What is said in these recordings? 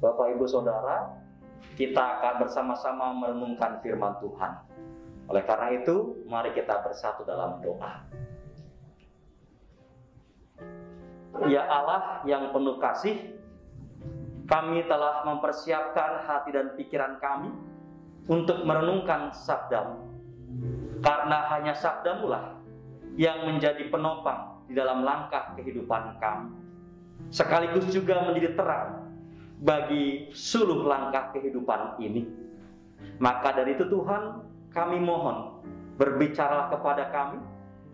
Bapak, Ibu, Saudara, kita akan bersama-sama merenungkan firman Tuhan. Oleh karena itu, mari kita bersatu dalam doa. Ya Allah yang penuh kasih, kami telah mempersiapkan hati dan pikiran kami untuk merenungkan sabda-Mu. Karena hanya sabda-Mu lah yang menjadi penopang di dalam langkah kehidupan kami, sekaligus juga menjadi terang bagi seluruh langkah kehidupan ini. Maka dari itu Tuhan, kami mohon, berbicaralah kepada kami,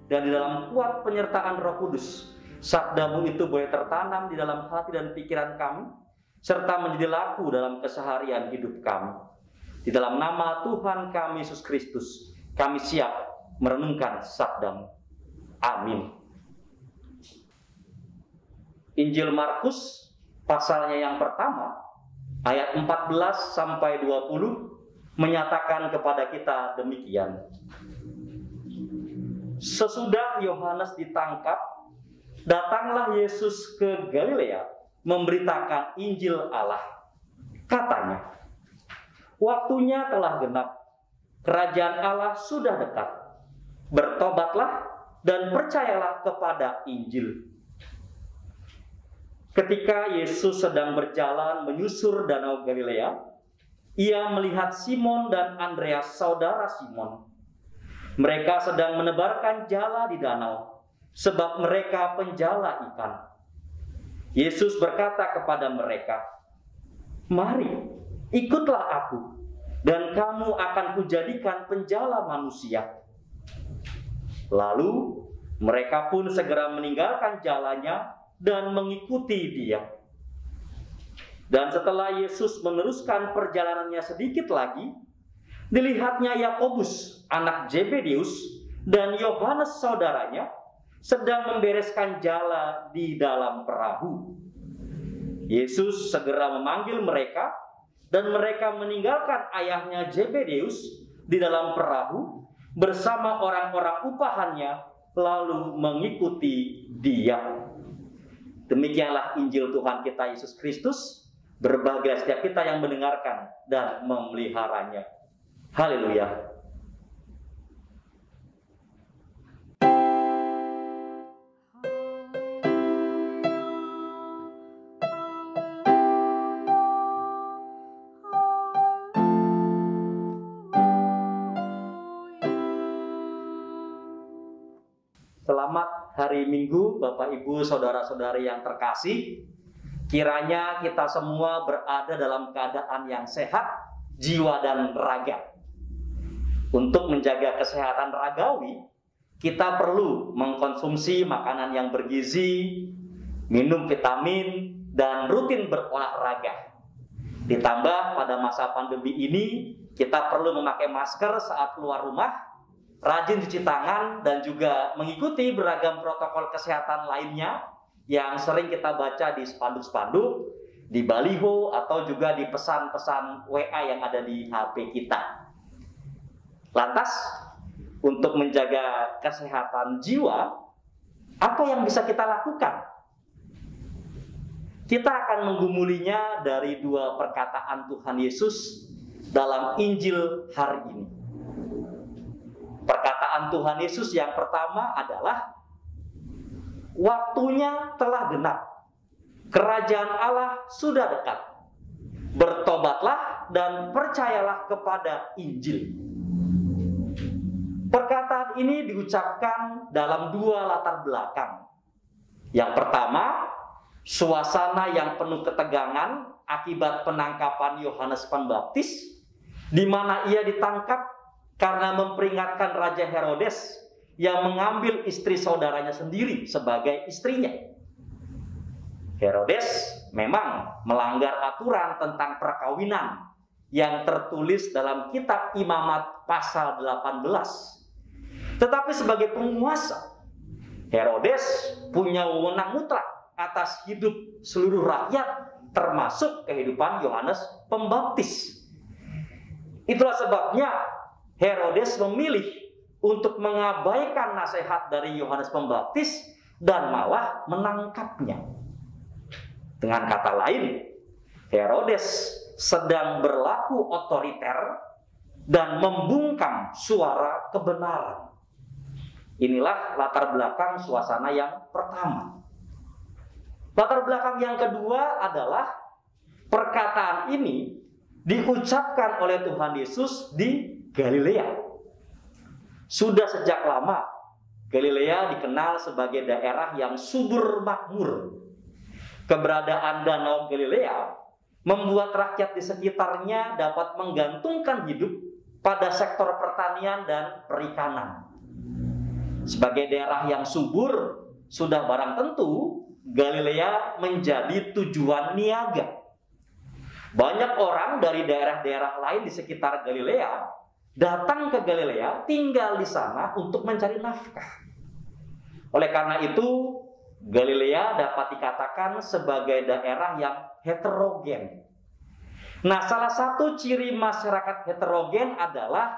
dan di dalam kuat penyertaan Roh Kudus, sabda-Mu itu boleh tertanam di dalam hati dan pikiran kami, serta menjadi laku dalam keseharian hidup kami. Di dalam nama Tuhan kami Yesus Kristus, kami siap merenungkan sabda-Mu. Amin. Injil Markus pasalnya yang pertama, ayat 14 sampai 20 menyatakan kepada kita demikian. Sesudah Yohanes ditangkap, datanglah Yesus ke Galilea memberitakan Injil Allah. Katanya, waktunya telah genap, kerajaan Allah sudah dekat. Bertobatlah dan percayalah kepada Injil. Ketika Yesus sedang berjalan menyusur danau Galilea, ia melihat Simon dan Andreas, saudara Simon. Mereka sedang menebarkan jala di danau, sebab mereka penjala ikan. Yesus berkata kepada mereka, "Mari, ikutlah aku, dan kamu akan kujadikan penjala manusia." Lalu mereka pun segera meninggalkan jalannya dan mengikuti Dia. Dan setelah Yesus meneruskan perjalanannya sedikit lagi, dilihatnya Yakobus, anak Zebedeus, dan Yohanes saudaranya sedang membereskan jala di dalam perahu. Yesus segera memanggil mereka, dan mereka meninggalkan ayahnya Zebedeus di dalam perahu bersama orang-orang upahannya, lalu mengikuti Dia. Demikianlah Injil Tuhan kita Yesus Kristus. Berbahagia setiap kita yang mendengarkan dan memeliharanya. Haleluya. Selamat hari Minggu, Bapak, Ibu, Saudara-saudari yang terkasih. Kiranya kita semua berada dalam keadaan yang sehat, jiwa dan raga. Untuk menjaga kesehatan ragawi, kita perlu mengkonsumsi makanan yang bergizi, minum vitamin, dan rutin berolahraga. Ditambah pada masa pandemi ini, kita perlu memakai masker saat keluar rumah, rajin cuci tangan, dan juga mengikuti beragam protokol kesehatan lainnya yang sering kita baca di spanduk-spanduk, di baliho, atau juga di pesan-pesan WA yang ada di HP kita. Lantas, untuk menjaga kesehatan jiwa, apa yang bisa kita lakukan? Kita akan menggumulinya dari dua perkataan Tuhan Yesus dalam Injil hari ini. Perkataan Tuhan Yesus yang pertama adalah, waktunya telah genap, kerajaan Allah sudah dekat. Bertobatlah dan percayalah kepada Injil. Perkataan ini diucapkan dalam dua latar belakang. Yang pertama, suasana yang penuh ketegangan akibat penangkapan Yohanes Pembaptis, di mana ia ditangkap karena memperingatkan Raja Herodes yang mengambil istri saudaranya sendiri sebagai istrinya. Herodes memang melanggar aturan tentang perkawinan yang tertulis dalam kitab Imamat pasal 18. Tetapi sebagai penguasa, Herodes punya wewenang mutlak atas hidup seluruh rakyat, termasuk kehidupan Yohanes Pembaptis. Itulah sebabnya Herodes memilih untuk mengabaikan nasihat dari Yohanes Pembaptis dan malah menangkapnya. Dengan kata lain, Herodes sedang berlaku otoriter dan membungkam suara kebenaran. Inilah latar belakang suasana yang pertama. Latar belakang yang kedua adalah perkataan ini diucapkan oleh Tuhan Yesus di Galilea. Sudah sejak lama Galilea dikenal sebagai daerah yang subur makmur. Keberadaan Danau Galilea membuat rakyat di sekitarnya dapat menggantungkan hidup pada sektor pertanian dan perikanan. Sebagai daerah yang subur, sudah barang tentu Galilea menjadi tujuan niaga. Banyak orang dari daerah-daerah lain di sekitar Galilea datang ke Galilea, tinggal di sana untuk mencari nafkah. Oleh karena itu, Galilea dapat dikatakan sebagai daerah yang heterogen. Nah, salah satu ciri masyarakat heterogen adalah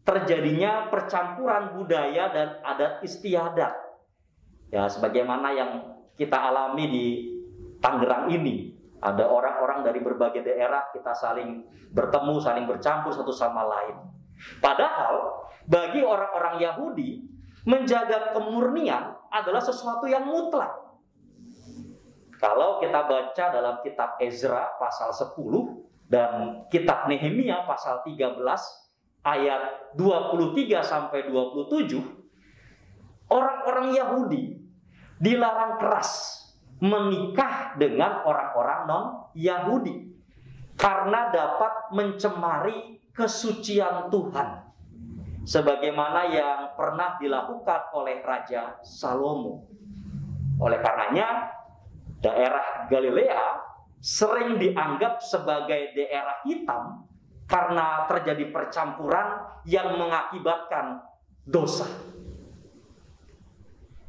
terjadinya percampuran budaya dan adat istiadat. Ya, sebagaimana yang kita alami di Tangerang ini. Ada orang-orang dari berbagai daerah, kita saling bertemu, saling bercampur satu sama lain. Padahal, bagi orang-orang Yahudi, menjaga kemurnian adalah sesuatu yang mutlak. Kalau kita baca dalam kitab Ezra pasal 10 dan kitab Nehemia pasal 13 ayat 23 sampai 27, orang-orang Yahudi dilarang keras menikah dengan orang-orang non-Yahudi karena dapat mencemari kesucian Tuhan, sebagaimana yang pernah dilakukan oleh Raja Salomo. Oleh karenanya, daerah Galilea sering dianggap sebagai daerah hitam karena terjadi percampuran yang mengakibatkan dosa.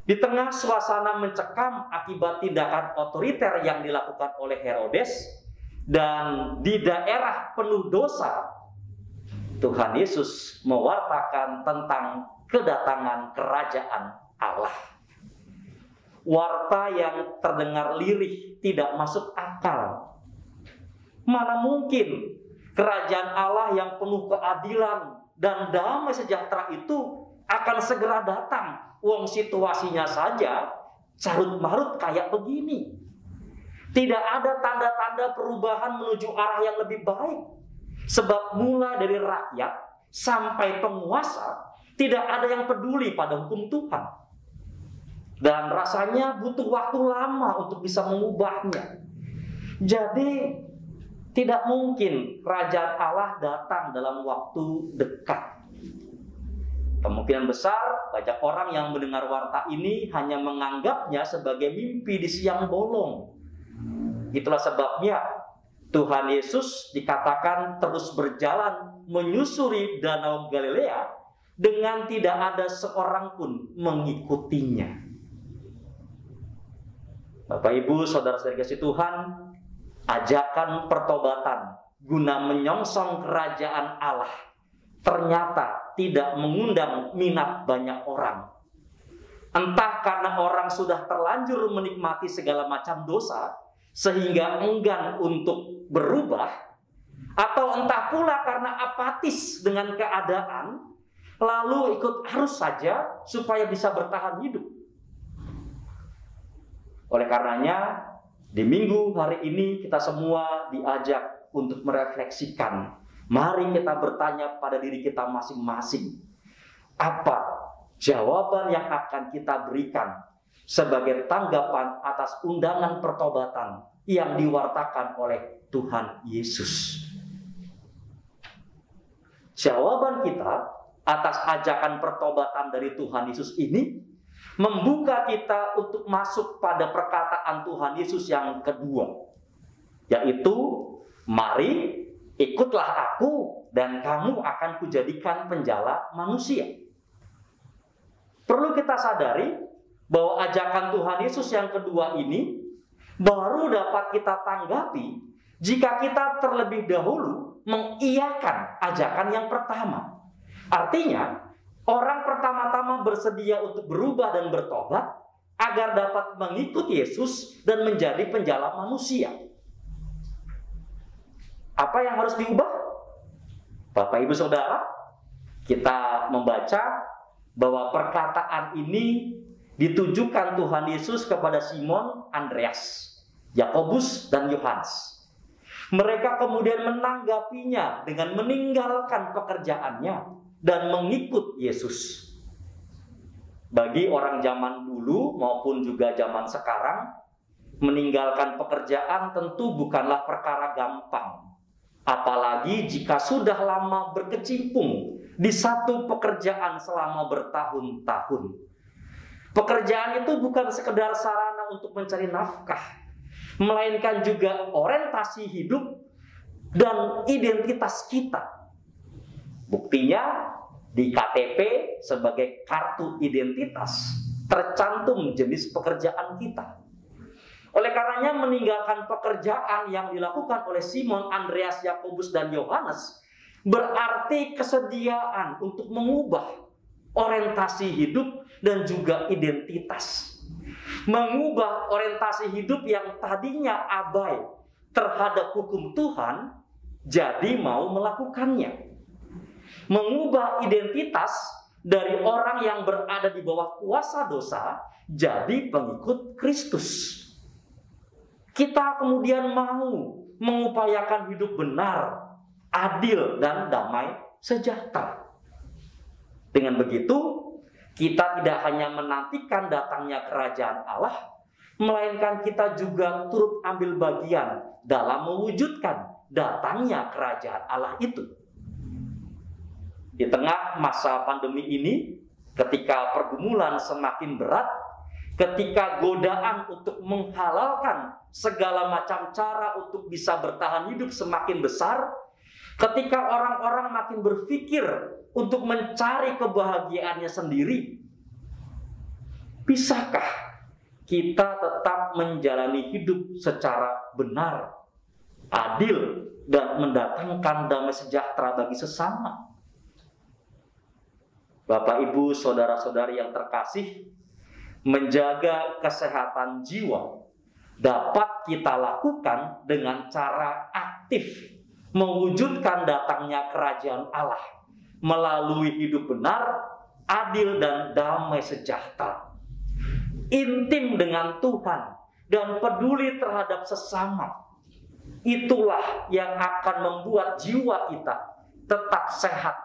Di tengah suasana mencekam akibat tindakan otoriter yang dilakukan oleh Herodes dan di daerah penuh dosa, Tuhan Yesus mewartakan tentang kedatangan kerajaan Allah. Warta yang terdengar lirih, tidak masuk akal. Mana mungkin kerajaan Allah yang penuh keadilan dan damai sejahtera itu akan segera datang? Wong situasinya saja carut-marut kayak begini. Tidak ada tanda-tanda perubahan menuju arah yang lebih baik. Sebab mulai dari rakyat sampai penguasa tidak ada yang peduli pada hukum Tuhan. Dan rasanya butuh waktu lama untuk bisa mengubahnya. Jadi tidak mungkin kerajaan Allah datang dalam waktu dekat. Kemungkinan besar banyak orang yang mendengar warta ini hanya menganggapnya sebagai mimpi di siang bolong. Itulah sebabnya Tuhan Yesus dikatakan terus berjalan menyusuri Danau Galilea dengan tidak ada seorang pun mengikutinya. Bapak Ibu, saudara-saudara kasih Tuhan, ajakan pertobatan guna menyongsong kerajaan Allah ternyata tidak mengundang minat banyak orang. Entah karena orang sudah terlanjur menikmati segala macam dosa sehingga enggan untuk berubah, atau entah pula karena apatis dengan keadaan lalu ikut arus saja supaya bisa bertahan hidup. Oleh karenanya, di minggu hari ini kita semua diajak untuk merefleksikan. Mari kita bertanya pada diri kita masing-masing. Apa jawaban yang akan kita berikan sebagai tanggapan atas undangan pertobatan yang diwartakan oleh Tuhan Yesus? Jawaban kita atas ajakan pertobatan dari Tuhan Yesus ini membuka kita untuk masuk pada perkataan Tuhan Yesus yang kedua, yaitu mari ikutlah aku dan kamu akan kujadikan penjala manusia. Perlu kita sadari bahwa ajakan Tuhan Yesus yang kedua ini baru dapat kita tanggapi jika kita terlebih dahulu mengiyakan ajakan yang pertama. Artinya, orang pertama-tama bersedia untuk berubah dan bertobat agar dapat mengikut Yesus dan menjadi penjala manusia. Apa yang harus diubah? Bapak, Ibu, Saudara, kita membaca bahwa perkataan ini ditujukan Tuhan Yesus kepada Simon, Andreas, Yakobus, dan Yohanes. Mereka kemudian menanggapinya dengan meninggalkan pekerjaannya dan mengikut Yesus. Bagi orang zaman dulu maupun juga zaman sekarang, meninggalkan pekerjaan tentu bukanlah perkara gampang. Apalagi jika sudah lama berkecimpung di satu pekerjaan selama bertahun-tahun. Pekerjaan itu bukan sekedar sarana untuk mencari nafkah, melainkan juga orientasi hidup dan identitas kita. Buktinya di KTP sebagai kartu identitas tercantum jenis pekerjaan kita. Oleh karenanya meninggalkan pekerjaan yang dilakukan oleh Simon, Andreas, Yakobus, dan Yohanes berarti kesediaan untuk mengubah orientasi hidup dan juga identitas. Mengubah orientasi hidup yang tadinya abai terhadap hukum Tuhan jadi mau melakukannya. Mengubah identitas dari orang yang berada di bawah kuasa dosa jadi pengikut Kristus. Kita kemudian mau mengupayakan hidup benar, adil, dan damai sejahtera. Dengan begitu, kita tidak hanya menantikan datangnya kerajaan Allah, melainkan kita juga turut ambil bagian dalam mewujudkan datangnya kerajaan Allah itu. Di tengah masa pandemi ini, ketika pergumulan semakin berat, ketika godaan untuk menghalalkan segala macam cara untuk bisa bertahan hidup semakin besar, ketika orang-orang makin berpikir untuk mencari kebahagiaannya sendiri, bisakah kita tetap menjalani hidup secara benar, adil, dan mendatangkan damai sejahtera bagi sesama? Bapak, Ibu, saudara-saudari yang terkasih, menjaga kesehatan jiwa dapat kita lakukan dengan cara aktif mewujudkan datangnya kerajaan Allah melalui hidup benar, adil, dan damai sejahtera. Intim dengan Tuhan dan peduli terhadap sesama. Itulah yang akan membuat jiwa kita tetap sehat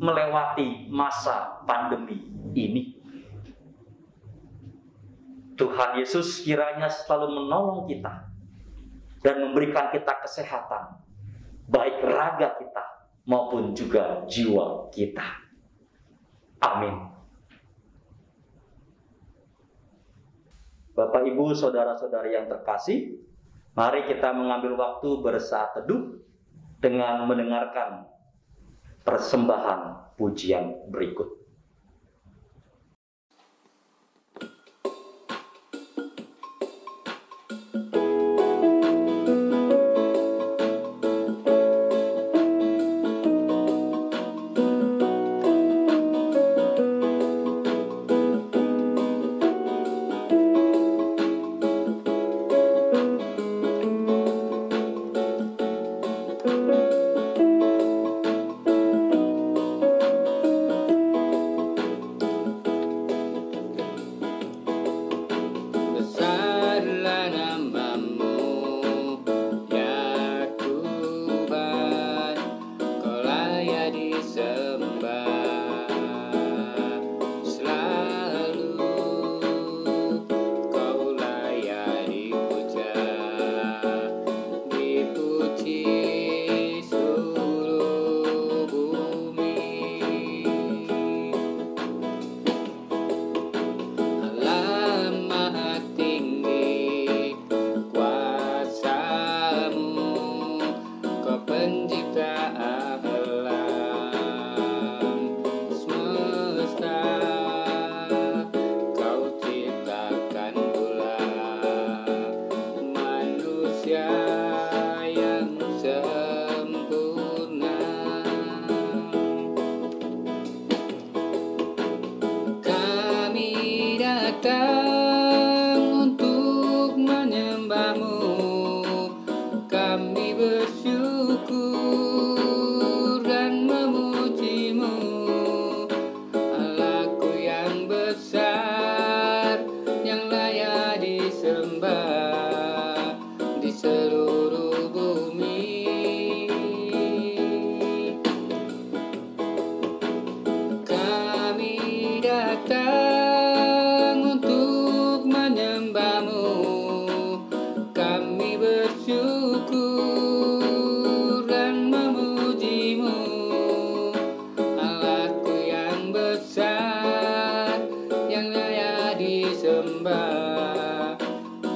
melewati masa pandemi ini. Tuhan Yesus kiranya selalu menolong kita dan memberikan kita kesehatan, baik raga kita maupun juga jiwa kita. Amin. Bapak, Ibu, saudara-saudari yang terkasih, mari kita mengambil waktu bersaat teduh dengan mendengarkan persembahan pujian berikut.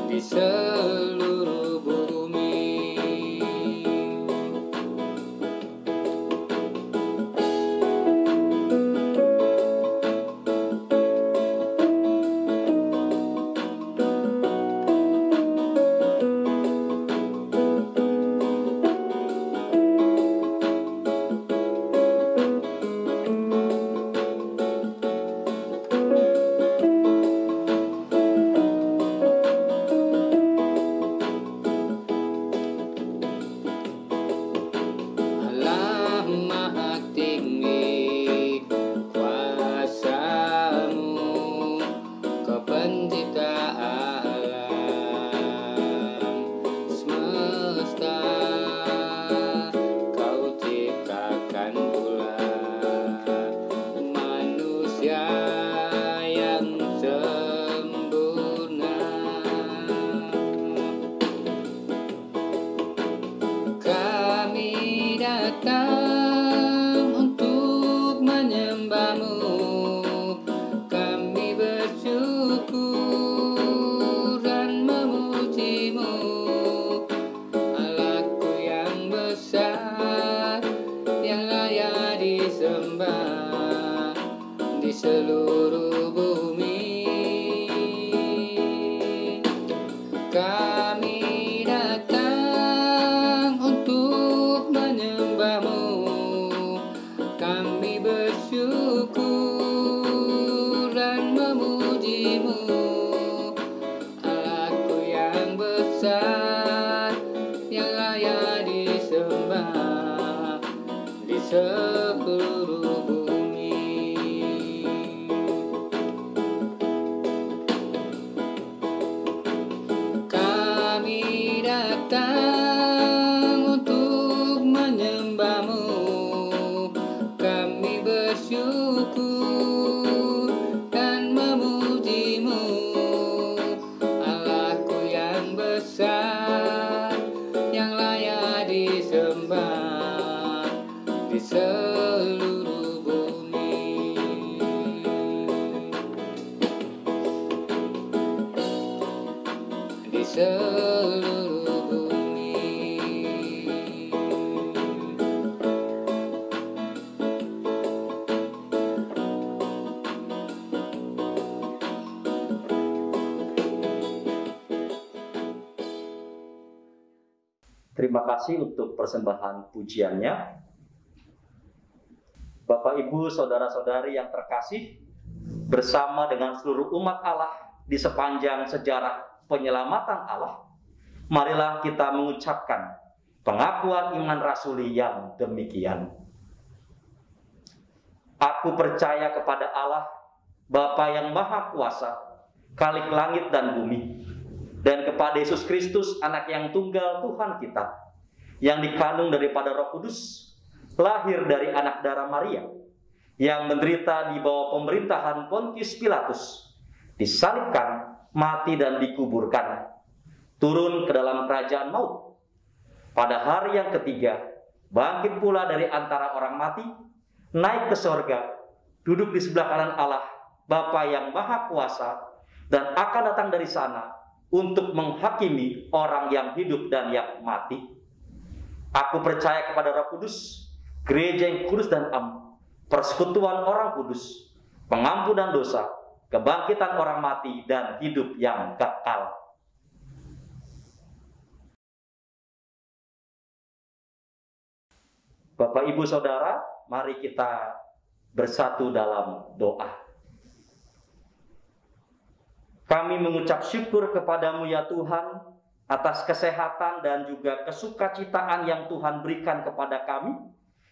di seluruh bumi. Allah Maha Tinggi kuasamu, Kau pencipta alam semesta, Kau ciptakan pula manusia yang sempurna. Kami datang untuk menyembah-Mu, kami bersyukur dan memuji-Mu, Allahku yang besar, yang layak disembah di seluruh bumi. Kami datang untuk menyembah-Mu, kami bersyukur dan memuji-Mu, Allahku yang besar, yang layak disembah di seluruh bumi. Kami datang untuk menyembah-Mu, kami bersyukur dan memuji-Mu, Allahku yang besar, yang layak disembah di seluruh bumi. Di seluruh bumi. Terima kasih untuk persembahan pujiannya. Bapak, Ibu, saudara-saudari yang terkasih, bersama dengan seluruh umat Allah di sepanjang sejarah penyelamatan Allah, marilah kita mengucapkan pengakuan iman rasuli yang demikian. Aku percaya kepada Allah, Bapa yang Maha Kuasa, Khalik langit dan bumi, dan kepada Yesus Kristus, Anak yang tunggal Tuhan kita, yang dikandung daripada Roh Kudus, lahir dari anak darah Maria, yang menderita di bawah pemerintahan Pontius Pilatus, disalibkan, mati dan dikuburkan, turun ke dalam kerajaan maut. Pada hari yang ketiga, bangkit pula dari antara orang mati, naik ke sorga, duduk di sebelah kanan Allah, Bapa yang Maha Kuasa, dan akan datang dari sana untuk menghakimi orang yang hidup dan yang mati. Aku percaya kepada Roh Kudus, gereja yang kudus dan am, persekutuan orang kudus, pengampunan dosa, kebangkitan orang mati, dan hidup yang kekal. Bapak, Ibu, Saudara, mari kita bersatu dalam doa. Kami mengucap syukur kepadamu ya Tuhan, atas kesehatan dan juga kesukacitaan yang Tuhan berikan kepada kami,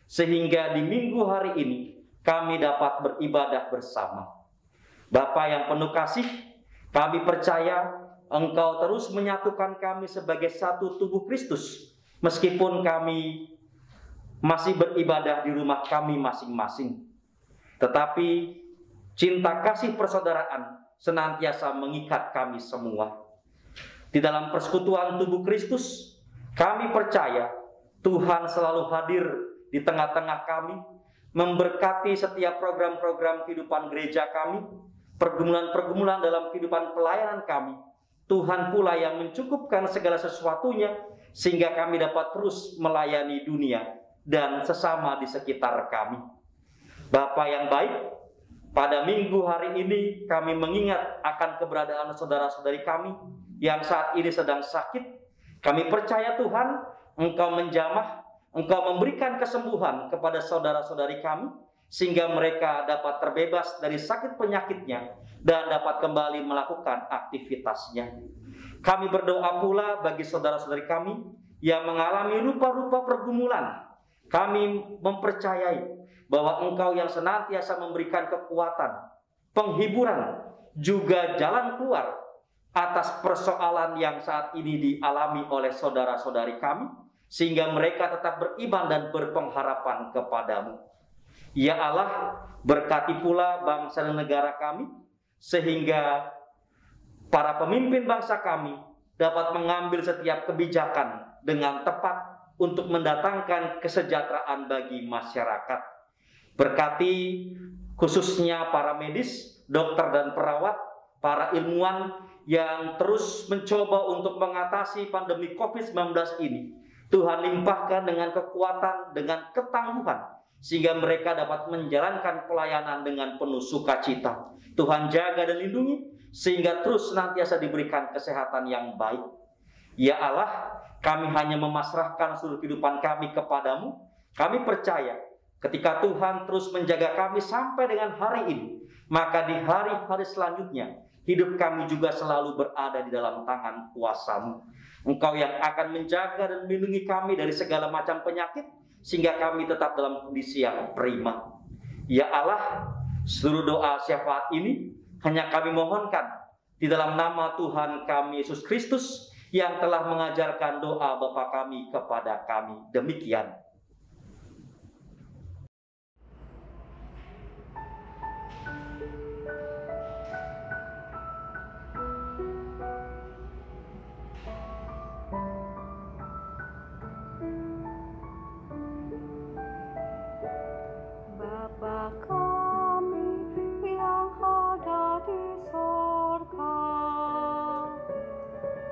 sehingga di minggu hari ini kami dapat beribadah bersama. Bapa yang penuh kasih, kami percaya Engkau terus menyatukan kami sebagai satu tubuh Kristus, meskipun kami masih beribadah di rumah kami masing-masing. Tetapi cinta kasih persaudaraan senantiasa mengikat kami semua. Di dalam persekutuan tubuh Kristus, kami percaya Tuhan selalu hadir di tengah-tengah kami, memberkati setiap program-program kehidupan gereja kami, pergumulan-pergumulan dalam kehidupan pelayanan kami. Tuhan pula yang mencukupkan segala sesuatunya sehingga kami dapat terus melayani dunia dan sesama di sekitar kami. Bapa yang baik, pada minggu hari ini kami mengingat akan keberadaan saudara-saudari kami yang saat ini sedang sakit. Kami percaya Tuhan, Engkau menjamah, Engkau memberikan kesembuhan kepada saudara-saudari kami, sehingga mereka dapat terbebas dari sakit penyakitnya dan dapat kembali melakukan aktivitasnya. Kami berdoa pula bagi saudara-saudari kami yang mengalami rupa-rupa pergumulan. Kami mempercayai bahwa Engkau yang senantiasa memberikan kekuatan, penghiburan, juga jalan keluar atas persoalan yang saat ini dialami oleh saudara-saudari kami, sehingga mereka tetap beriman dan berpengharapan kepadamu. Ya Allah, berkati pula bangsa dan negara kami, sehingga para pemimpin bangsa kami dapat mengambil setiap kebijakan dengan tepat untuk mendatangkan kesejahteraan bagi masyarakat. Berkati khususnya para medis, dokter dan perawat, para ilmuwan yang terus mencoba untuk mengatasi pandemi COVID-19 ini. Tuhan limpahkan dengan kekuatan, dengan ketangguhan, sehingga mereka dapat menjalankan pelayanan dengan penuh sukacita. Tuhan jaga dan lindungi, sehingga terus senantiasa diberikan kesehatan yang baik. Ya Allah, kami hanya memasrahkan seluruh kehidupan kami kepadamu. Kami percaya, ketika Tuhan terus menjaga kami sampai dengan hari ini, maka di hari-hari selanjutnya, hidup kami juga selalu berada di dalam tangan kuasa-Mu. Engkau yang akan menjaga dan melindungi kami dari segala macam penyakit, sehingga kami tetap dalam kondisi yang prima. Ya Allah, seluruh doa syafaat ini hanya kami mohonkan di dalam nama Tuhan kami Yesus Kristus yang telah mengajarkan doa Bapa kami kepada kami. Demikian. Bapa kami yang ada di sorga,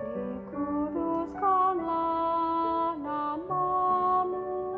dikuduskanlah nama-Mu,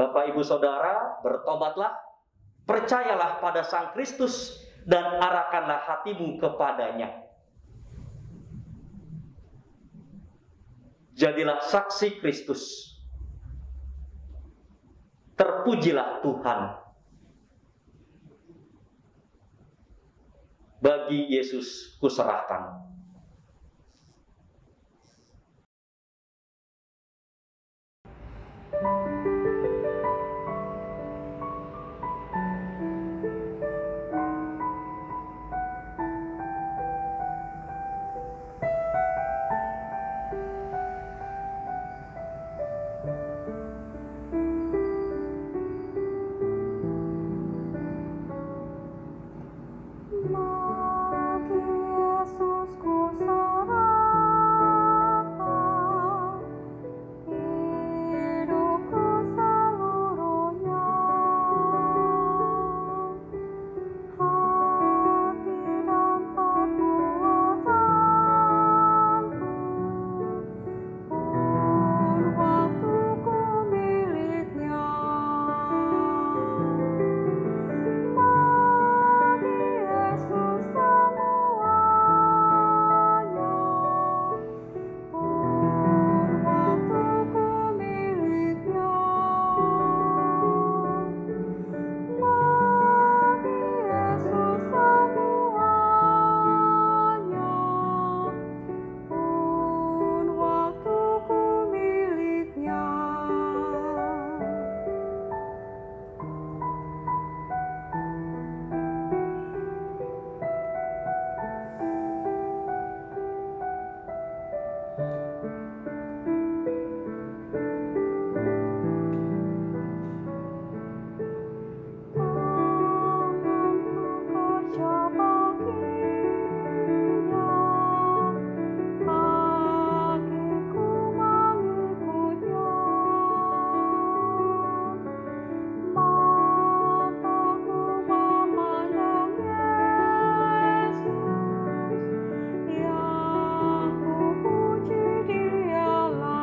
Bapak, Ibu, Saudara, bertobatlah, percayalah pada Sang Kristus, dan arahkanlah hatimu kepadanya. Jadilah saksi Kristus. Terpujilah Tuhan. Bagi Yesus kuserahkan. Bagi Yesus kuserahkan hidupku seluruhnya, hati dan perbuatanku, pun waktuku miliknya. Bagi Yesus semuanya, pun waktuku miliknya. Bagi Yesus semuanya, pun waktuku miliknya. Tanganku kerja baginya, kakiku mengikutnya, mataku memandang Yesus, yang kupuji Dialah.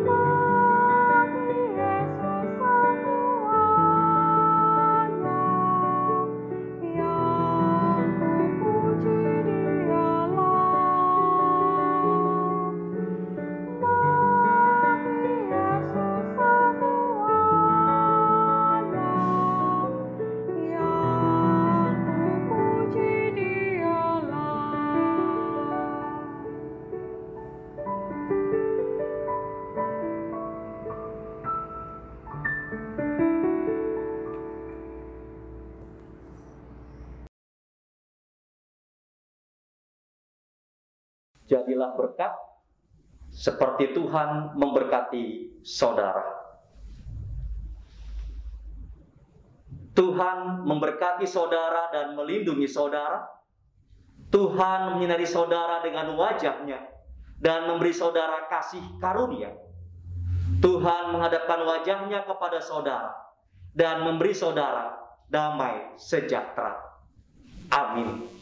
Bagi Yesus semuanya, yang kupuji Dialah. Bagi Yesus semuanya, yang kupuji Dialah. Jadilah berkat seperti Tuhan memberkati saudara. Tuhan memberkati saudara dan melindungi saudara. Tuhan menyinari saudara dengan wajah-Nya dan memberi saudara kasih karunia. Tuhan menghadapkan wajah-Nya kepada saudara dan memberi saudara damai sejahtera. Amin.